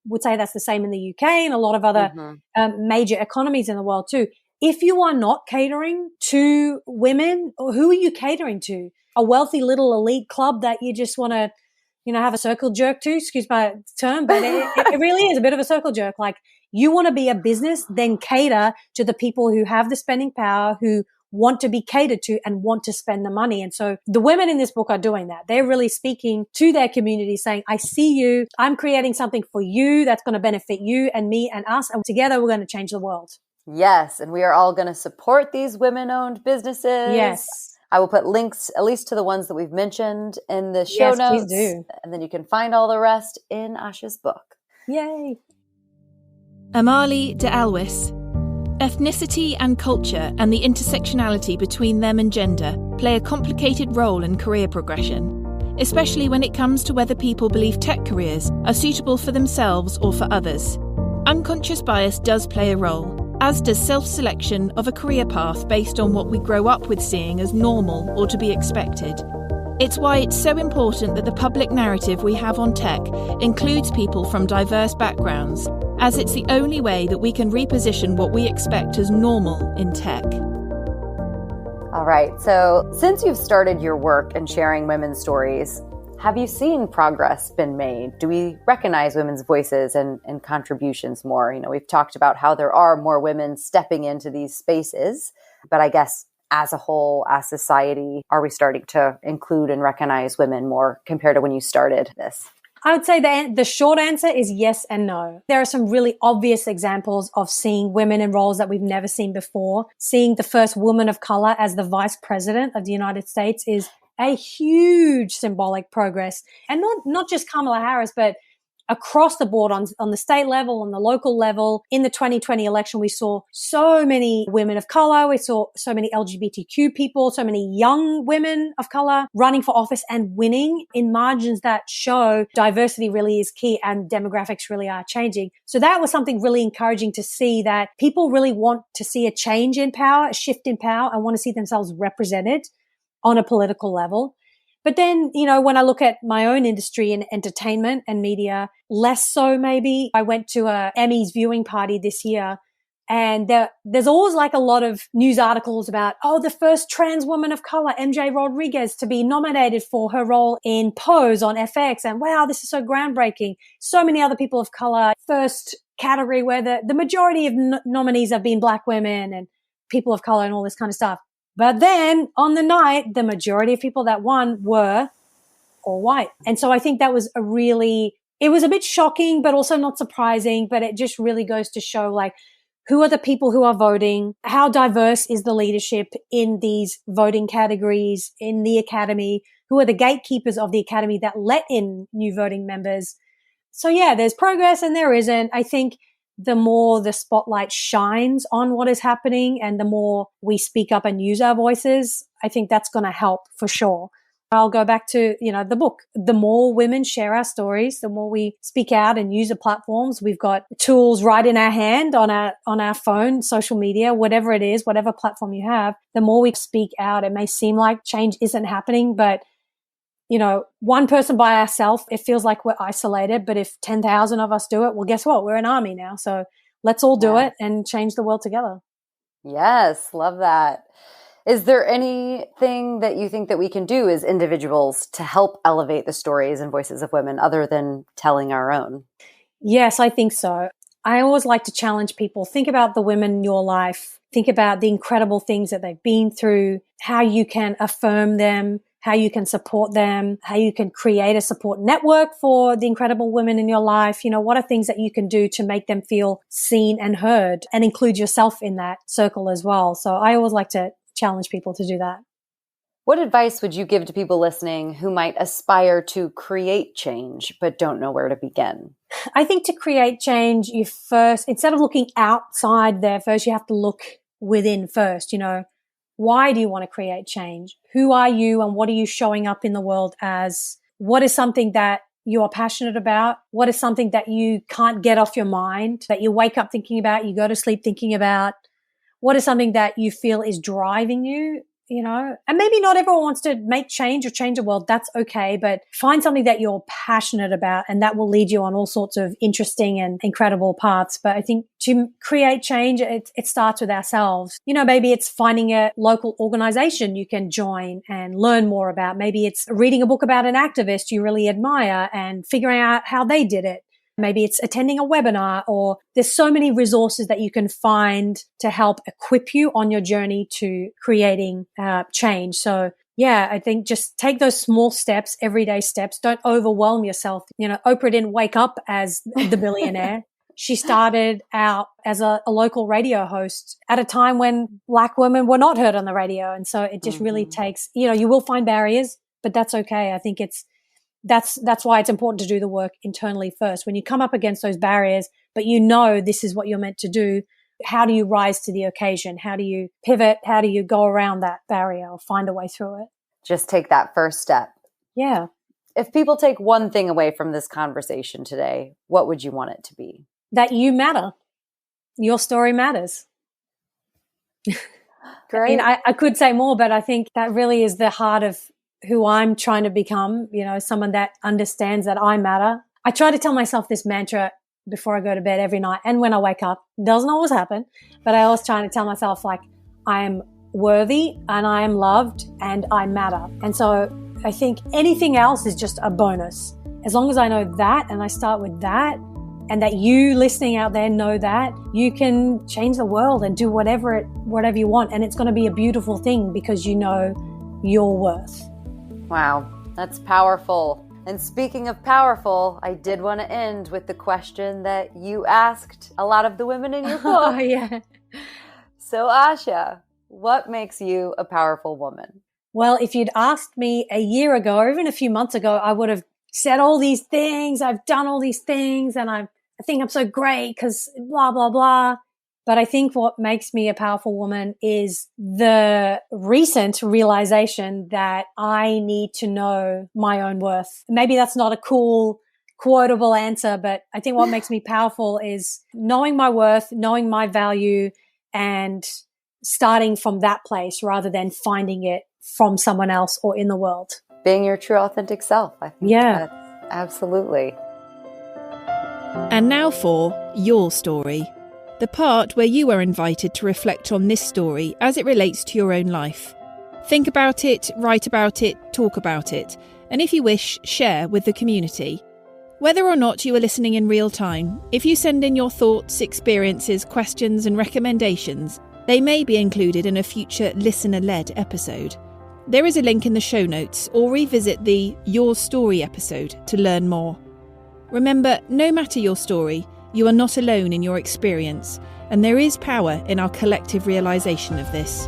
would say that's the same in the UK and a lot of other major economies in the world too. If you are not catering to women, who are you catering to? A wealthy little elite club that you just want to, have a circle jerk to, excuse my term, but it really is a bit of a circle jerk. Like, you want to be a business, then cater to the people who have the spending power, who want to be catered to and want to spend the money. And so the women in this book are doing that. They're really speaking to their community, saying, I see you. I'm creating something for you that's going to benefit you and me and us. And together we're going to change the world. Yes. And we are all going to support these women-owned businesses. Yes. I will put links, at least to the ones that we've mentioned, in the show Yes, notes. please do. And then you can find all the rest in Asha's book. Yay. Amali de Alwis. Ethnicity and culture and the intersectionality between them and gender play a complicated role in career progression, especially when it comes to whether people believe tech careers are suitable for themselves or for others. Unconscious bias does play a role, as does self-selection of a career path based on what we grow up with seeing as normal or to be expected. It's why it's so important that the public narrative we have on tech includes people from diverse backgrounds, as it's the only way that we can reposition what we expect as normal in tech. All right, so since you've started your work in sharing women's stories, have you seen progress been made? Do we recognize women's voices and contributions more? We've talked about how there are more women stepping into these spaces, but I guess as a whole, as society, are we starting to include and recognize women more compared to when you started this? I would say the short answer is yes and no. There are some really obvious examples of seeing women in roles that we've never seen before. Seeing the first woman of color as the vice president of the United States is a huge symbolic progress. And not just Kamala Harris, but across the board on the state level, on the local level. In the 2020 election, we saw so many women of color. We saw so many LGBTQ people, so many young women of color running for office and winning in margins that show diversity really is key and demographics really are changing. So that was something really encouraging to see, that people really want to see a change in power, a shift in power, and want to see themselves represented on a political level. But then, when I look at my own industry in entertainment and media, less so maybe. I went to a Emmys viewing party this year, and there's always like a lot of news articles about, the first trans woman of color, MJ Rodriguez, to be nominated for her role in Pose on FX. And wow, this is so groundbreaking. So many other people of color. First category where the majority of nominees have been Black women and people of color and all this kind of stuff. But then on the night, the majority of people that won were all white. And so I think that was it was a bit shocking, but also not surprising. But it just really goes to show, like, who are the people who are voting? How diverse is the leadership in these voting categories in the academy? Who are the gatekeepers of the academy that let in new voting members? So yeah, there's progress and there isn't. I think the more the spotlight shines on what is happening and the more we speak up and use our voices, I think that's going to help for sure. I'll go back to, the book. The more women share our stories, the more we speak out and use the platforms. We've got tools right in our hand on our phone, social media, whatever it is, whatever platform you have. The more we speak out, it may seem like change isn't happening, but one person by ourselves, it feels like we're isolated. But if 10,000 of us do it, well, guess what? We're an army now. So let's all do it and change the world together. Yes, love that. Is there anything that you think that we can do as individuals to help elevate the stories and voices of women other than telling our own? Yes, I think so. I always like to challenge people. Think about the women in your life. Think about the incredible things that they've been through, how you can affirm them, how you can support them, how you can create a support network for the incredible women in your life. What are things that you can do to make them feel seen and heard, and include yourself in that circle as well. So I always like to challenge people to do that. What advice would you give to people listening who might aspire to create change but don't know where to begin? I think to create change, you first, instead of looking outside there first, you have to look within first. Why do you want to create change? Who are you and what are you showing up in the world as? What is something that you are passionate about? What is something that you can't get off your mind, that you wake up thinking about, you go to sleep thinking about? What is something that you feel is driving you? And maybe not everyone wants to make change or change the world. That's okay. But find something that you're passionate about, and that will lead you on all sorts of interesting and incredible paths. But I think to create change, it starts with ourselves. Maybe it's finding a local organization you can join and learn more about. Maybe it's reading a book about an activist you really admire and figuring out how they did it. Maybe it's attending a webinar, or there's so many resources that you can find to help equip you on your journey to creating change. So yeah, I think just take those small steps, everyday steps. Don't overwhelm yourself. Oprah didn't wake up as the billionaire. She started out as a local radio host at a time when Black women were not heard on the radio. And so it just really takes, you will find barriers, but that's okay. I think that's why it's important to do the work internally first. When you come up against those barriers, but this is what you're meant to do, how do you rise to the occasion? How do you pivot? How do you go around that barrier or find a way through it? Just take that first step. Yeah. If people take one thing away from this conversation today, what would you want it to be? That you matter. Your story matters. Great. I could say more, but I think that really is the heart of who I'm trying to become, someone that understands that I matter. I try to tell myself this mantra before I go to bed every night and when I wake up. It doesn't always happen, but I always try to tell myself, like, I am worthy and I am loved and I matter. And so I think anything else is just a bonus. As long as I know that and I start with that, and that you listening out there know that, you can change the world and do whatever you want. And it's going to be a beautiful thing because you know your worth. Wow, that's powerful. And speaking of powerful, I did want to end with the question that you asked a lot of the women in your book. Oh, yeah. So Asha, what makes you a powerful woman? Well, if you'd asked me a year ago or even a few months ago, I would have said all these things. I've done all these things and I think I'm so great because blah, blah, blah. But I think what makes me a powerful woman is the recent realization that I need to know my own worth. Maybe that's not a cool, quotable answer, but I think what makes me powerful is knowing my worth, knowing my value, and starting from that place rather than finding it from someone else or in the world. Being your true authentic self. I think that's absolutely. And now for Your Story, the part where you are invited to reflect on this story as it relates to your own life. Think about it, write about it, talk about it, and if you wish, share with the community. Whether or not you are listening in real time, if you send in your thoughts, experiences, questions and recommendations, they may be included in a future listener-led episode. There is a link in the show notes or revisit the Your Story episode to learn more. Remember, no matter your story, you are not alone in your experience, and there is power in our collective realization of this.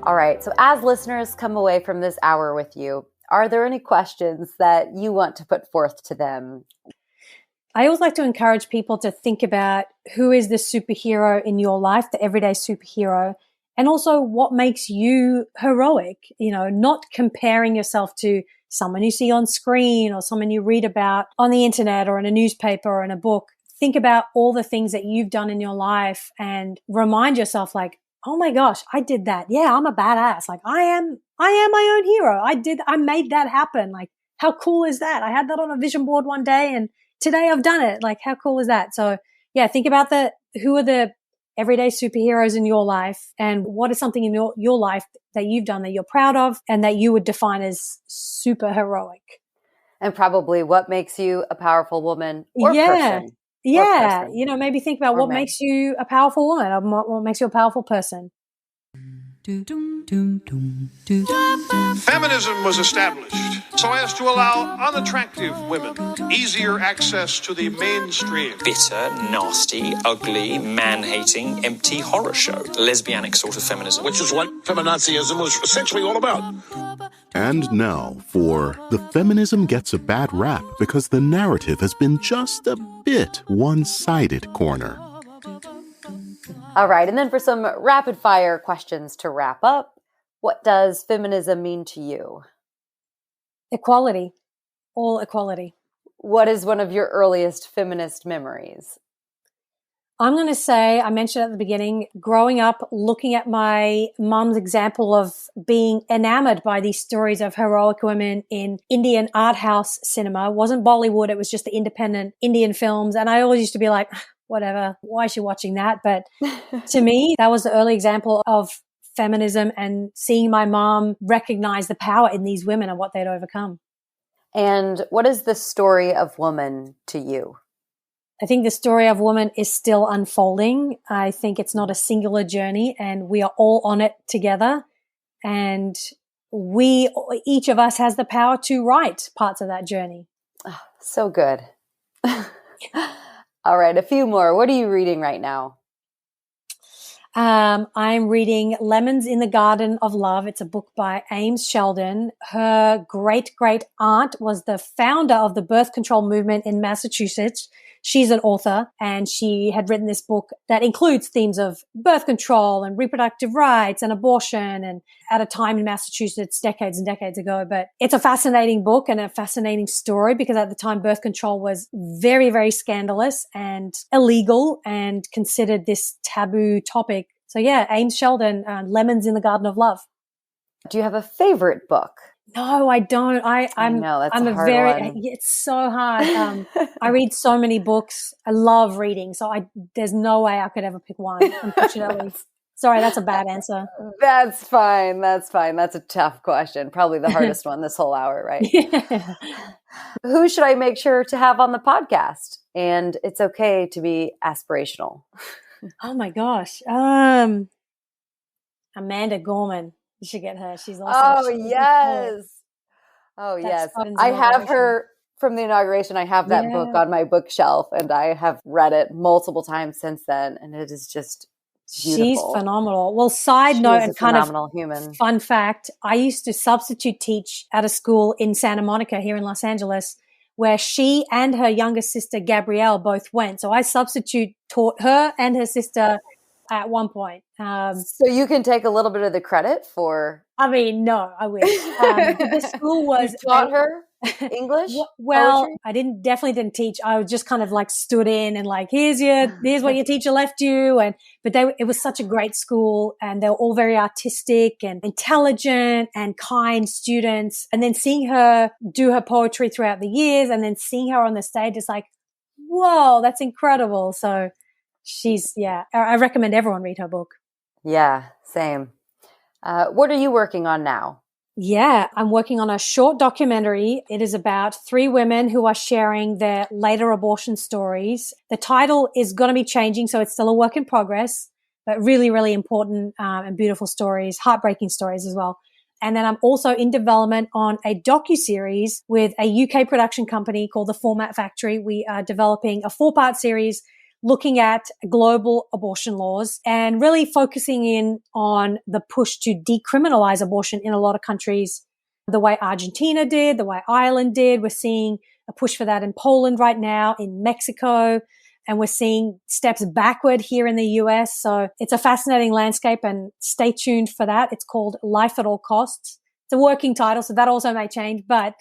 All right, so as listeners come away from this hour with you, are there any questions that you want to put forth to them? I always like to encourage people to think about who is the superhero in your life, the everyday superhero, and also what makes you heroic, not comparing yourself to someone you see on screen or someone you read about on the internet or in a newspaper or in a book. Think about all the things that you've done in your life and remind yourself, like, oh my gosh, I did that. Yeah, I'm a badass. Like, I am my own hero. I made that happen. Like, how cool is that? I had that on a vision board one day and today I've done it. Like, how cool is that? So yeah, think about who are the everyday superheroes in your life and what is something in your life that you've done that you're proud of and that you would define as super heroic. And probably what makes you a powerful woman or person. Yeah. Maybe think about what makes you a powerful woman or what makes you a powerful person. Feminism was established so as to allow unattractive women easier access to the mainstream. Bitter, nasty, ugly, man-hating, empty horror show. Lesbianic sort of feminism. Which is what feminazism was essentially all about. And now for The Feminism Gets a Bad Rap Because the Narrative Has Been Just a Bit One-Sided corner. All right, and then for some rapid-fire questions to wrap up, what does feminism mean to you? Equality. All equality. What is one of your earliest feminist memories? I'm going to say, I mentioned at the beginning, growing up, looking at my mom's example of being enamored by these stories of heroic women in Indian art house cinema. It wasn't Bollywood, it was just the independent Indian films. And I always used to be like, whatever, why is she watching that? But to me, that was the early example of feminism and seeing my mom recognize the power in these women and what they'd overcome. And what is the story of woman to you? I think the story of woman is still unfolding. I think it's not a singular journey and we are all on it together. And each of us has the power to write parts of that journey. Oh, so good. All right, a few more. What are you reading right now? I'm reading Lemons in the Garden of Love. It's a book by Ames Sheldon. Her great aunt was the founder of the birth control movement in Massachusetts. She's an author, and she had written this book that includes themes of birth control and reproductive rights and abortion, and at a time in Massachusetts decades and decades ago. But it's a fascinating book and a fascinating story, because at the time birth control was very, very scandalous and illegal and considered this taboo topic. So yeah, Ames Sheldon, Lemons in the Garden of Love. Do you have a favorite book? No, I don't. I know, that's a hard one. It's so hard. I read so many books. I love reading. So there's no way I could ever pick one, unfortunately. Sorry, that's a bad answer. That's fine. That's a tough question. Probably the hardest one this whole hour, right? Yeah. Who should I make sure to have on the podcast? And it's okay to be aspirational. Oh my gosh. Amanda Gorman. You should get her. She's Oh, awesome. yes. Oh, yes. I have her from the inauguration. I have that book on my bookshelf, and I have read it multiple times since then. And it is just beautiful. She's phenomenal. Well, side note and kind of human. Fun fact, I used to substitute teach at a school in Santa Monica here in Los Angeles, where she and her younger sister, Gabrielle, both went. So I substitute taught her and her sister at one point. So you can take a little bit of the credit for... I mean, no, I wish. The school was... You taught her English? Well, poetry? I definitely didn't teach. I was just kind of like stood in and like, here's what your teacher left you. But it was such a great school, and they were all very artistic and intelligent and kind students. And then seeing her do her poetry throughout the years, and then seeing her on the stage, is like, whoa, that's incredible. So I recommend everyone read her book. Yeah, same. What are you working on now? Yeah, I'm working on a short documentary. It is about 3 women who are sharing their later abortion stories. The title is going to be changing, so it's still a work in progress, but really, really important and beautiful stories, heartbreaking stories as well. And then I'm also in development on a docuseries with a UK production company called The Format Factory. We are developing a 4-part series looking at global abortion laws and really focusing in on the push to decriminalize abortion in a lot of countries, the way Argentina did, the way Ireland did. We're seeing a push for that in Poland right now, in Mexico, and we're seeing steps backward here in the US. So it's a fascinating landscape, and stay tuned for that. It's called Life at All Costs. It's a working title, so that also may change, but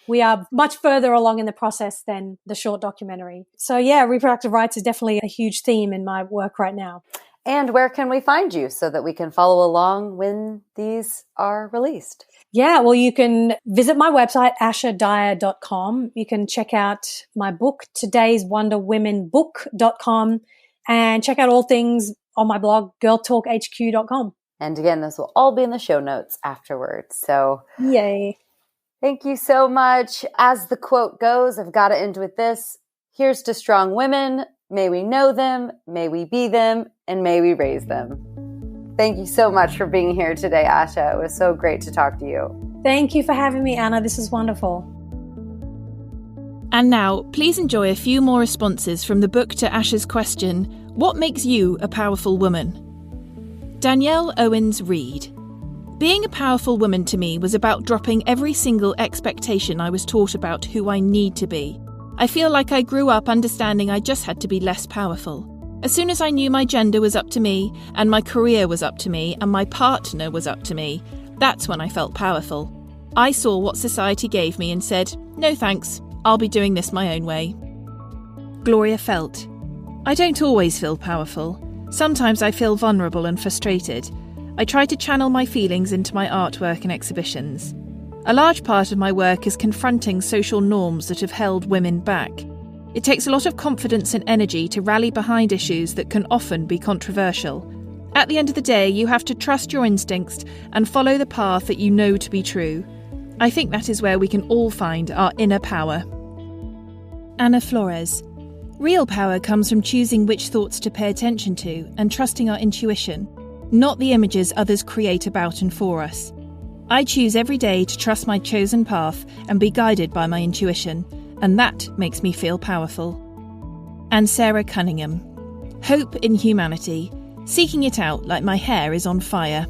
we are much further along in the process than the short documentary. So yeah, reproductive rights is definitely a huge theme in my work right now. And where can we find you so that we can follow along when these are released? Yeah, well, you can visit my website, ashadahya.com. You can check out my book, todayswonderwomenbook.com, and check out all things on my blog, girltalkhq.com. And again, this will all be in the show notes afterwards. So yay. Thank you so much. As the quote goes, I've got to end with this. Here's to strong women. May we know them, may we be them, and may we raise them. Thank you so much for being here today, Asha. It was so great to talk to you. Thank you for having me, Anna. This is wonderful. And now, please enjoy a few more responses from the book to Asha's question, what makes you a powerful woman? Danielle Owens Reed. Being a powerful woman to me was about dropping every single expectation I was taught about who I need to be. I feel like I grew up understanding I just had to be less powerful. As soon as I knew my gender was up to me, and my career was up to me, and my partner was up to me, that's when I felt powerful. I saw what society gave me and said, no thanks, I'll be doing this my own way. Gloria Felt. I don't always feel powerful. Sometimes I feel vulnerable and frustrated. I try to channel my feelings into my artwork and exhibitions. A large part of my work is confronting social norms that have held women back. It takes a lot of confidence and energy to rally behind issues that can often be controversial. At the end of the day, you have to trust your instincts and follow the path that you know to be true. I think that is where we can all find our inner power. Anna Flores. Real power comes from choosing which thoughts to pay attention to and trusting our intuition, not the images others create about and for us. I choose every day to trust my chosen path and be guided by my intuition, and that makes me feel powerful. And Sarah Cunningham, hope in humanity, seeking it out like my hair is on fire.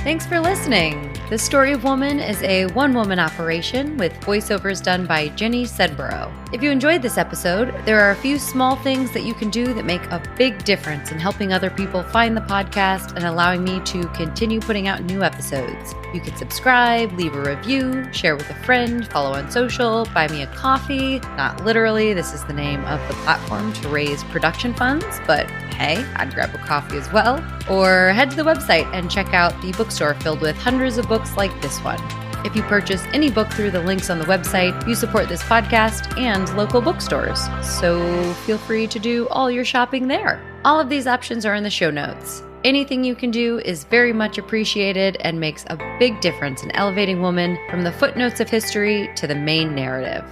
Thanks for listening. The Story of Woman is a one-woman operation with voiceovers done by Jenny Sedborough. If you enjoyed this episode, there are a few small things that you can do that make a big difference in helping other people find the podcast and allowing me to continue putting out new episodes. You can subscribe, leave a review, share with a friend, follow on social, buy me a coffee. Not literally, this is the name of the platform to raise production funds, but hey, I'd grab a coffee as well. Or head to the website and check out the bookstore filled with hundreds of books like this one. If you purchase any book through the links on the website, you support this podcast and local bookstores. So feel free to do all your shopping there. All of these options are in the show notes. Anything you can do is very much appreciated and makes a big difference in elevating women from the footnotes of history to the main narrative.